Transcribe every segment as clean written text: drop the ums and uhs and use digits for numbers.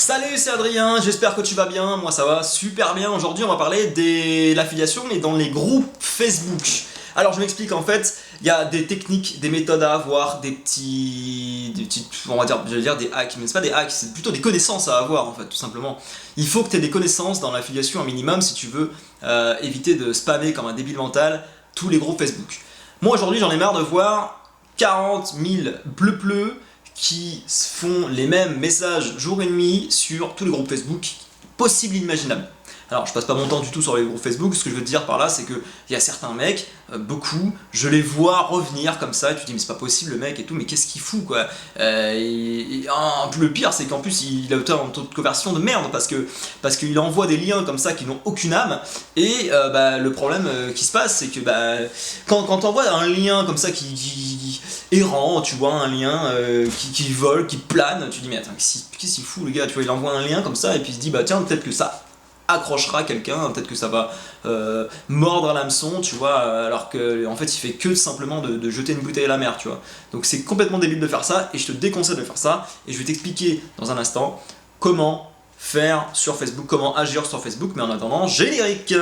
Salut, c'est Adrien, j'espère que tu vas bien, moi ça va super bien. Aujourd'hui on va parler de l'affiliation mais dans les groupes Facebook. Alors je m'explique, en fait, il y a des techniques, des méthodes à avoir, des petits, on va dire, je vais dire des hacks, mais c'est pas des hacks, c'est plutôt des connaissances à avoir en fait, tout simplement. Il faut que tu aies des connaissances dans l'affiliation un minimum si tu veux éviter de spammer comme un débile mental tous les groupes Facebook. Moi aujourd'hui j'en ai marre de voir 40 000 pleu qui font les mêmes messages jour et nuit sur tous les groupes Facebook possibles et imaginables. Alors je passe pas mon temps du tout sur les groupes Facebook, ce que je veux te dire par là c'est qu'il y a certains mecs, beaucoup, je les vois revenir comme ça et tu te dis mais c'est pas possible le mec et tout, mais qu'est-ce qu'il fout quoi. Le pire c'est qu'en plus il a un taux de conversion de merde parce qu'il envoie des liens comme ça qui n'ont aucune âme et le problème qui se passe c'est que quand t'envoies un lien comme ça qui errant, tu vois, un lien qui vole, qui plane, tu te dis mais attends qu'est-ce qu'il fout le gars, tu vois, il envoie un lien comme ça et puis il se dit bah tiens peut-être que ça accrochera quelqu'un, peut-être que ça va mordre à l'hameçon, tu vois, alors que en fait il fait que simplement de jeter une bouteille à la mer, tu vois. Donc c'est complètement débile de faire ça et je te déconseille de faire ça et je vais t'expliquer dans un instant comment faire sur Facebook, comment agir sur Facebook, mais en attendant, générique.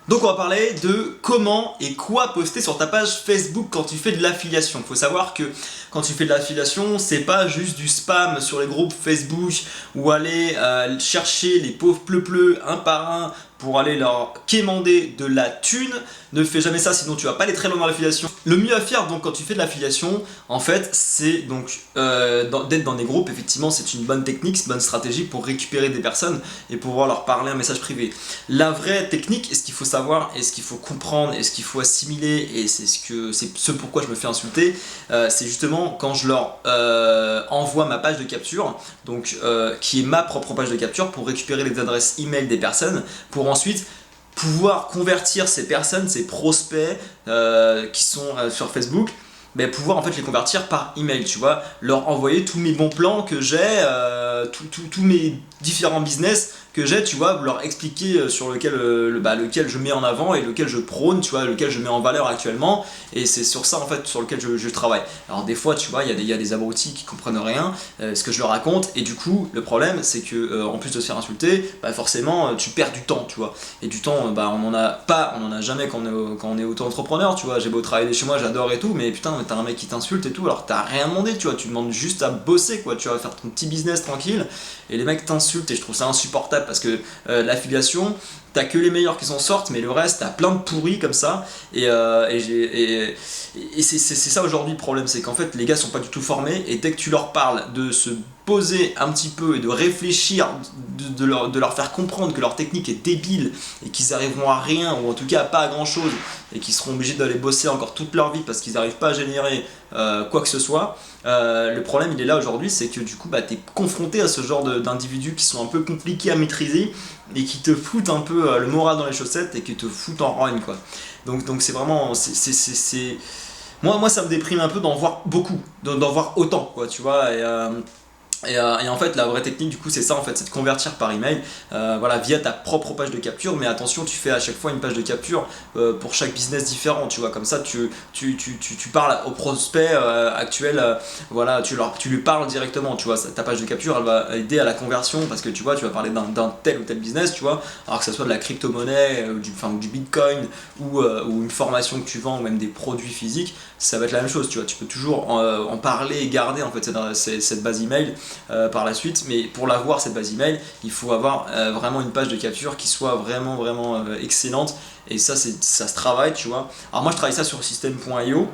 Donc on va parler de comment et quoi poster sur ta page Facebook quand tu fais de l'affiliation. Il faut savoir que quand tu fais de l'affiliation, c'est pas juste du spam sur les groupes Facebook ou aller chercher les pauvres pleu un par un pour aller leur quémander de la thune. Ne fais jamais ça, sinon tu vas pas aller très loin dans l'affiliation. Le mieux à faire donc quand tu fais de l'affiliation, en fait, c'est donc d'être dans des groupes. Effectivement, c'est une bonne technique, c'est une bonne stratégie pour récupérer des personnes et pouvoir leur parler un message privé. La vraie technique, et ce qu'il faut savoir, et ce qu'il faut comprendre, et ce qu'il faut assimiler, et c'est ce pourquoi je me fais insulter, c'est justement quand je leur envoie ma page de capture, donc qui est ma propre page de capture pour récupérer les adresses email des personnes, pour ensuite pouvoir convertir ces personnes, ces prospects qui sont sur Facebook, pouvoir en fait les convertir par email, tu vois, leur envoyer tous mes bons plans que j'ai, tous mes différents business que j'ai, tu vois, leur expliquer sur lequel je mets en avant et lequel je prône, tu vois, lequel je mets en valeur actuellement, et c'est sur ça en fait sur lequel je travaille. Alors des fois, tu vois, il y a des abrutis qui comprennent rien ce que je leur raconte, et du coup le problème c'est que en plus de se faire insulter, forcément tu perds du temps, tu vois, et du temps on en a jamais quand on est auto-entrepreneur, tu vois. J'ai beau travailler chez moi, j'adore et tout, mais putain t'as un mec qui t'insulte et tout, alors t'as rien demandé, tu vois, tu demandes juste à bosser quoi, tu vas faire ton petit business tranquille et les mecs t'insultent, et je trouve ça insupportable parce que l'affiliation, t'as que les meilleurs qui s'en sortent, mais le reste, t'as plein de pourris comme ça. Et c'est ça aujourd'hui le problème, c'est qu'en fait les gars sont pas du tout formés, et dès que tu leur parles de se poser un petit peu et de réfléchir, de leur faire comprendre que leur technique est débile et qu'ils arriveront à rien, ou en tout cas pas à grand chose, et qu'ils seront obligés d'aller bosser encore toute leur vie parce qu'ils n'arrivent pas à générer quoi que ce soit, le problème il est là aujourd'hui, c'est que du coup t'es confronté à ce genre d'individus qui sont un peu compliqués à maîtriser et qui te foutent un peu le moral dans les chaussettes et qui te foutent en rogne quoi. Donc c'est vraiment, moi ça me déprime un peu d'en voir beaucoup, d'en voir autant quoi, tu vois. Et en fait la vraie technique du coup c'est ça en fait, c'est de convertir par email via ta propre page de capture, mais attention, tu fais à chaque fois une page de capture pour chaque business différent, tu vois, comme ça tu parles au prospect actuel, tu lui parles directement, tu vois, ta page de capture elle va aider à la conversion parce que tu vois, tu vas parler d'un tel ou tel business, tu vois, alors que ce soit de la crypto-monnaie ou du bitcoin ou une formation que tu vends ou même des produits physiques, ça va être la même chose, tu vois, tu peux toujours en parler et garder en fait cette base email par la suite, mais pour l'avoir cette base email, il faut avoir vraiment une page de capture qui soit vraiment excellente, et ça se travaille, tu vois. Alors moi je travaille ça sur system.io.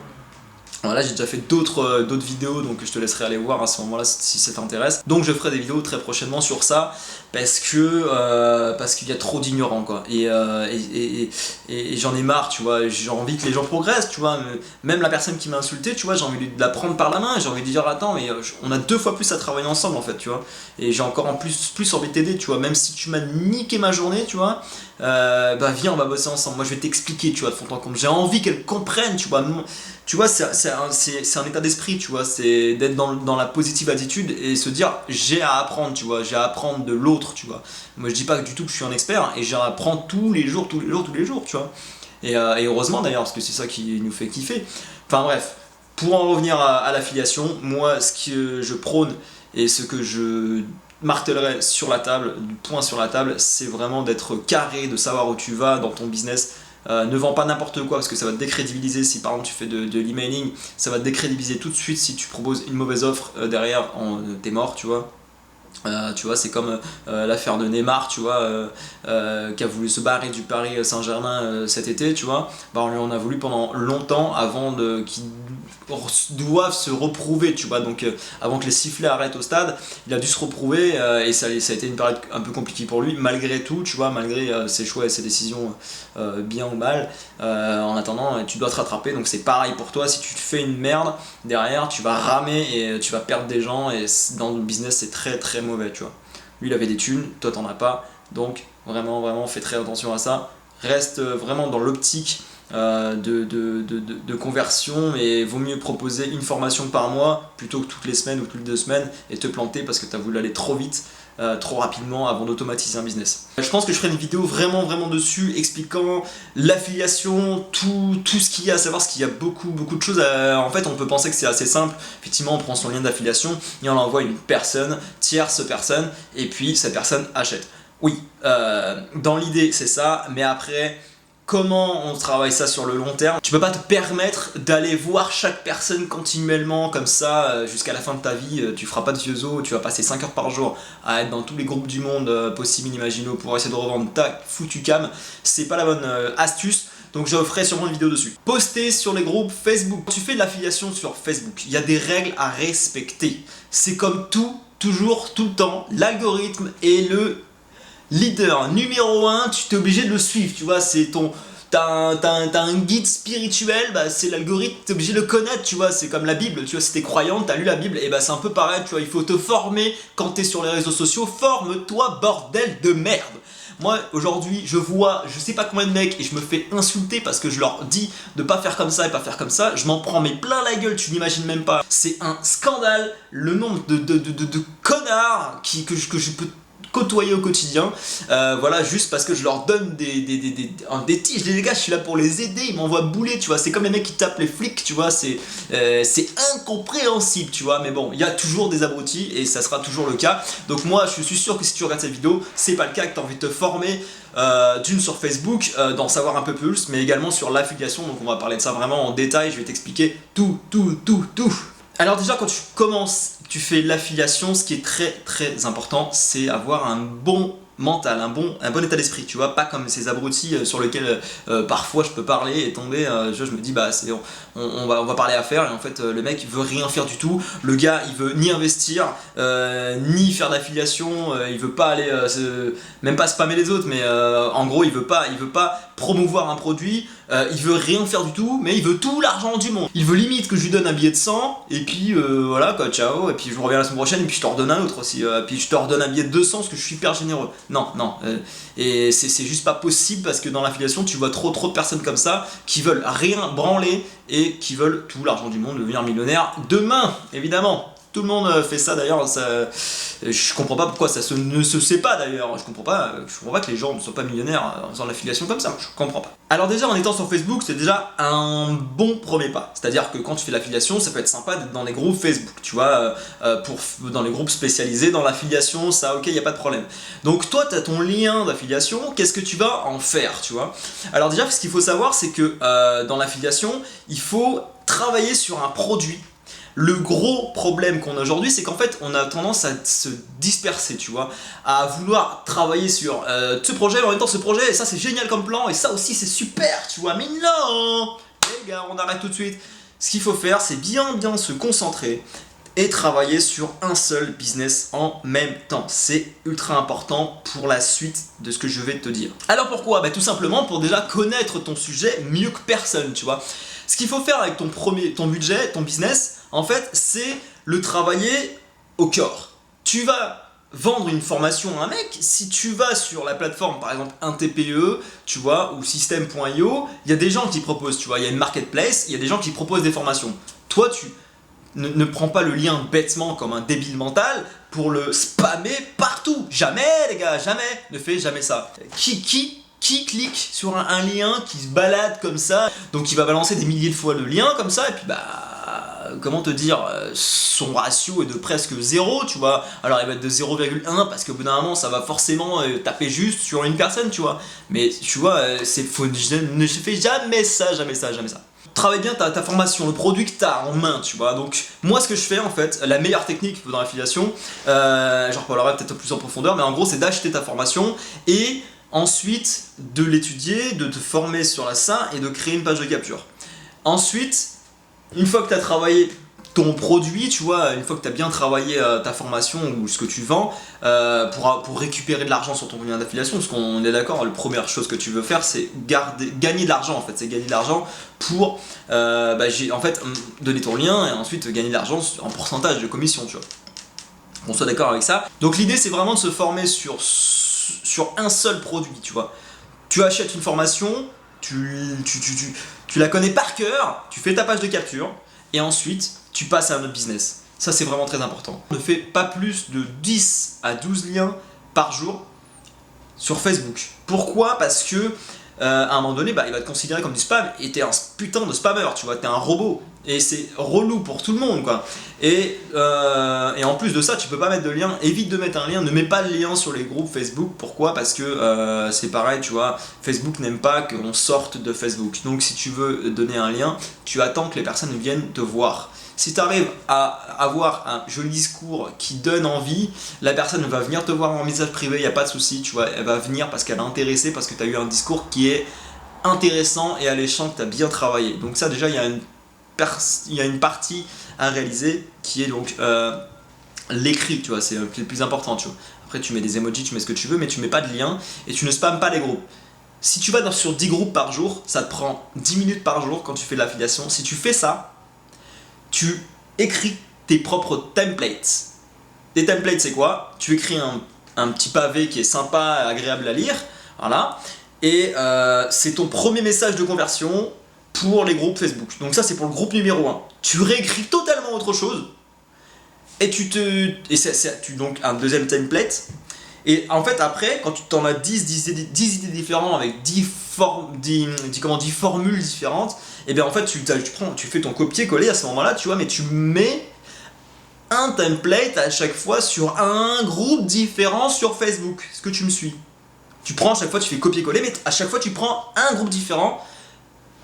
Voilà, j'ai déjà fait d'autres vidéos, donc je te laisserai aller voir à ce moment-là si ça t'intéresse. Donc je ferai des vidéos très prochainement sur ça parce qu'il y a trop d'ignorants quoi. Et j'en ai marre, tu vois. J'ai envie que les gens progressent, tu vois. Même la personne qui m'a insulté, tu vois, j'ai envie de la prendre par la main. J'ai envie de dire attends, mais on a 2 fois plus à travailler ensemble en fait, tu vois. Et j'ai encore en plus envie de t'aider, tu vois. Même si tu m'as niqué ma journée, tu vois. Viens, on va bosser ensemble. Moi je vais t'expliquer, tu vois, de fond en comble. J'ai envie qu'elle comprenne, tu vois. Tu vois, c'est c'est un état d'esprit, tu vois, c'est d'être dans la positive attitude et se dire j'ai à apprendre, tu vois, j'ai à apprendre de l'autre, tu vois. Moi je dis pas du tout que je suis un expert et j'ai à apprendre tous les jours, tous les jours, tu vois. Et heureusement d'ailleurs, parce que c'est ça qui nous fait kiffer. Enfin bref, pour en revenir à l'affiliation, moi ce que je prône et ce que je martèlerai sur la table, du point sur la table, c'est vraiment d'être carré, de savoir où tu vas dans ton business. Ne vends pas n'importe quoi parce que ça va te décrédibiliser. Si par exemple tu fais de l'emailing, ça va te décrédibiliser tout de suite. Si tu proposes une mauvaise offre derrière, t'es mort, tu vois. Tu vois, c'est comme l'affaire de Neymar, tu vois, qui a voulu se barrer du Paris Saint-Germain cet été, tu vois. Bah, on lui en a voulu pendant longtemps avant qu'ils doivent se reprouver, tu vois. Donc avant que les sifflets arrêtent au stade, il a dû se reprouver et ça a été une période un peu compliquée pour lui, malgré tout, tu vois, malgré ses choix et ses décisions bien ou mal. En attendant, tu dois te rattraper, donc c'est pareil pour toi. Si tu te fais une merde derrière, tu vas ramer et tu vas perdre des gens, et dans le business c'est très très mauvais, tu vois. Lui il avait des thunes, toi t'en as pas, donc vraiment fais très attention à ça. Reste vraiment dans l'optique de conversion, et vaut mieux proposer une formation par mois plutôt que toutes les semaines ou toutes les 2 semaines et te planter parce que tu as voulu aller trop vite, trop rapidement avant d'automatiser un business. Je pense que je ferai une vidéo vraiment dessus expliquant l'affiliation, tout ce qu'il y a à savoir, parce qu'il y a beaucoup de choses en fait on peut penser que c'est assez simple. Effectivement, on prend son lien d'affiliation et on l'envoie à une personne, tierce personne, et puis cette personne achète. Oui, dans l'idée c'est ça, mais après comment on travaille ça sur le long terme? Tu peux pas te permettre d'aller voir chaque personne continuellement comme ça jusqu'à la fin de ta vie. Tu feras pas de vieux os, tu vas passer 5 heures par jour à être dans tous les groupes du monde possibles, inimaginaux pour essayer de revendre ta foutue cam. C'est pas la bonne astuce. Donc je ferai sûrement une vidéo dessus. Poster sur les groupes Facebook. Quand tu fais de l'affiliation sur Facebook, il y a des règles à respecter. C'est comme tout, toujours, tout le temps. L'algorithme est le leader numéro 1, tu t'es obligé de le suivre, tu vois, c'est ton... T'as un guide spirituel, bah c'est l'algorithme, t'es obligé de le connaître, tu vois, c'est comme la Bible, tu vois, si t'es croyant, t'as lu la Bible, et bah c'est un peu pareil, tu vois, il faut te former quand t'es sur les réseaux sociaux, forme-toi, bordel de merde. Moi, aujourd'hui, je sais pas combien de mecs, et je me fais insulter parce que je leur dis de pas faire comme ça et pas faire comme ça, je m'en prends mais plein la gueule, tu n'imagines même pas. C'est un scandale, le nombre de connards que je peux côtoyer au quotidien, voilà, juste parce que je leur donne des tiges. Les gars, je suis là pour les aider, ils m'envoient bouler, tu vois, c'est comme les mecs qui tapent les flics, tu vois, c'est incompréhensible, tu vois, mais bon, il y a toujours des abrutis et ça sera toujours le cas. Donc moi, je suis sûr que si tu regardes cette vidéo, c'est pas le cas, que tu as envie de te former, d'une sur Facebook, d'en savoir un peu plus, mais également sur l'affiliation, donc on va parler de ça vraiment en détail, je vais t'expliquer tout. Alors déjà, quand tu commences, tu fais l'affiliation, ce qui est très important, c'est avoir un bon mental, un bon état d'esprit, tu vois, pas comme ces abrutis sur lesquels parfois je peux parler et tomber, je me dis bah on va parler affaires, et en fait le mec il veut rien faire du tout, le gars il veut ni investir, ni faire d'affiliation, il veut pas aller, même pas spammer les autres, mais en gros il veut pas promouvoir un produit, il veut rien faire du tout, mais il veut tout l'argent du monde. Il veut limite que je lui donne un billet de 100, et puis voilà quoi, ciao, et puis je reviens la semaine prochaine, et puis je te redonne un autre aussi, puis je te redonne un billet de 200 parce que je suis hyper généreux. Non, et c'est juste pas possible parce que dans l'affiliation tu vois trop de personnes comme ça qui veulent rien branler et qui veulent tout l'argent du monde, devenir millionnaire demain, évidemment. Tout le monde fait ça d'ailleurs, je comprends pas pourquoi ça ne se sait pas d'ailleurs, je comprends pas que les gens ne soient pas millionnaires en faisant l'affiliation comme ça, je comprends pas. Alors déjà en étant sur Facebook, c'est déjà un bon premier pas, c'est-à-dire que quand tu fais l'affiliation, ça peut être sympa d'être dans les groupes Facebook, tu vois, dans les groupes spécialisés dans l'affiliation, ça ok, y a pas de problème. Donc toi tu as ton lien d'affiliation, qu'est-ce que tu vas en faire, tu vois? Alors déjà ce qu'il faut savoir c'est que dans l'affiliation, il faut travailler sur un produit. Le gros problème qu'on a aujourd'hui, c'est qu'en fait, on a tendance à se disperser, tu vois, à vouloir travailler sur ce projet, mais en même temps, ce projet, et ça c'est génial comme plan, et ça aussi c'est super, tu vois, mais non, les gars, on arrête tout de suite. Ce qu'il faut faire, c'est bien se concentrer et travailler sur un seul business en même temps. C'est ultra important pour la suite de ce que je vais te dire. Alors pourquoi? Bah, tout simplement pour déjà connaître ton sujet mieux que personne, tu vois. Ce qu'il faut faire avec ton budget, ton business, en fait, c'est le travailler au corps. Tu vas vendre une formation à un mec, si tu vas sur la plateforme, par exemple un TPE, tu vois, ou système.io, il y a des gens qui proposent, tu vois, il y a une marketplace, il y a des gens qui proposent des formations. toi tu ne prends pas le lien bêtement comme un débile mental pour le spammer partout. Jamais les gars, jamais, ne fais jamais ça. Qui clique sur un lien qui se balade comme ça, donc il va balancer des milliers de fois le lien comme ça, et puis comment te dire, son ratio est de presque 0, tu vois. Alors il va être de 0,1 parce qu'au bout d'un moment ça va forcément taper juste sur une personne, tu vois. Mais tu vois, ne fais jamais ça. Travaille bien ta formation, le produit que tu as en main, tu vois. Donc moi ce que je fais en fait, la meilleure technique dans l'affiliation, j'en reparlerai peut-être plus en profondeur, mais en gros c'est d'acheter ta formation et ensuite de l'étudier, de te former sur ça et de créer une page de capture. Ensuite, une fois que tu as travaillé ton produit, tu vois, une fois que tu as bien travaillé ta formation ou ce que tu vends, pour récupérer de l'argent sur ton lien d'affiliation, parce qu'on est d'accord, la première chose que tu veux faire, c'est gagner de l'argent en fait, c'est gagner de l'argent pour en fait, donner ton lien et ensuite gagner de l'argent en pourcentage de commission, tu vois. On soit d'accord avec ça. Donc l'idée c'est vraiment de se former sur un seul produit, tu vois. Tu achètes une formation, tu la connais par cœur, tu fais ta page de capture et ensuite tu passes à un autre business. Ça c'est vraiment très important. Ne fais pas plus de 10 à 12 liens par jour sur Facebook. Pourquoi? Parce que à un moment donné, il va te considérer comme du spam et t'es un putain de spammer, tu vois, t'es un robot. Et c'est relou pour tout le monde, quoi. Et en plus de ça, tu peux pas mettre de lien, évite de mettre un lien, ne mets pas de lien sur les groupes Facebook. Pourquoi? Parce que c'est pareil, tu vois, Facebook n'aime pas qu'on sorte de Facebook. Donc si tu veux donner un lien, tu attends que les personnes viennent te voir. Si tu arrives à avoir un joli discours qui donne envie, la personne va venir te voir en message privé, il n'y a pas de souci, tu vois, elle va venir parce qu'elle est intéressée, parce que tu as eu un discours qui est intéressant et alléchant, que tu as bien travaillé. Donc ça déjà, il y a une partie à réaliser qui est donc l'écrit, tu vois, c'est le plus important, tu vois. Après tu mets des emojis, tu mets ce que tu veux, mais tu mets pas de lien et tu ne spammes pas les groupes. Si tu vas sur 10 groupes par jour, ça te prend 10 minutes par jour quand tu fais de l'affiliation. Si tu fais ça, tu écris tes propres templates. Des templates, c'est quoi? Tu écris un petit pavé qui est sympa, agréable à lire, voilà, et c'est ton premier message de conversion pour les groupes Facebook. Donc ça, c'est pour le groupe numéro 1. Tu réécris totalement autre chose, et donc un deuxième template, et en fait après, quand tu t'en as 10 idées différentes avec 10 formules différentes, et bien en fait tu fais ton copier-coller à ce moment-là, tu vois, mais tu mets un template à chaque fois sur un groupe différent sur Facebook. Est-ce que tu me suis? Tu prends à chaque fois, tu fais copier-coller, mais à chaque fois tu prends un groupe différent,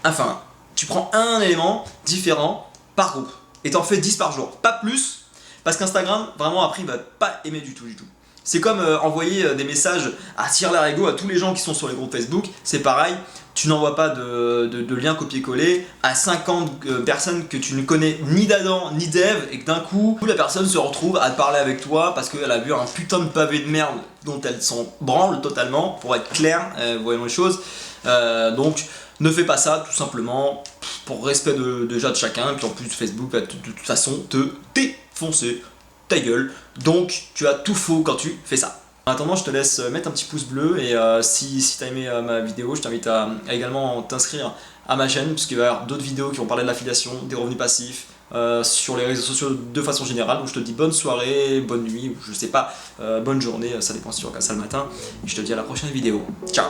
enfin, tu prends un élément différent par groupe, et t'en fais 10 par jour, pas plus, parce qu'Instagram, vraiment après, il va pas aimer du tout. C'est comme envoyer des messages à tire-larigot à tous les gens qui sont sur les groupes Facebook, c'est pareil, tu n'envoies pas de lien copier-coller à 50 personnes que tu ne connais ni d'Adam ni d'Ève et que d'un coup, la personne se retrouve à te parler avec toi parce qu'elle a vu un putain de pavé de merde dont elle s'en branle totalement, pour être clair, voyons les choses. Donc ne fais pas ça tout simplement pour respect déjà de chacun, et puis en plus Facebook va de toute façon te défoncer ta gueule, donc tu as tout faux quand tu fais ça. En attendant, je te laisse mettre un petit pouce bleu et si tu as aimé ma vidéo, je t'invite à également t'inscrire à ma chaîne puisqu'il va y avoir d'autres vidéos qui vont parler de l'affiliation, des revenus passifs, sur les réseaux sociaux de façon générale. Donc je te dis bonne soirée, bonne nuit, ou je sais pas, bonne journée, ça dépend si tu regardes ça le matin. Et je te dis à la prochaine vidéo. Ciao!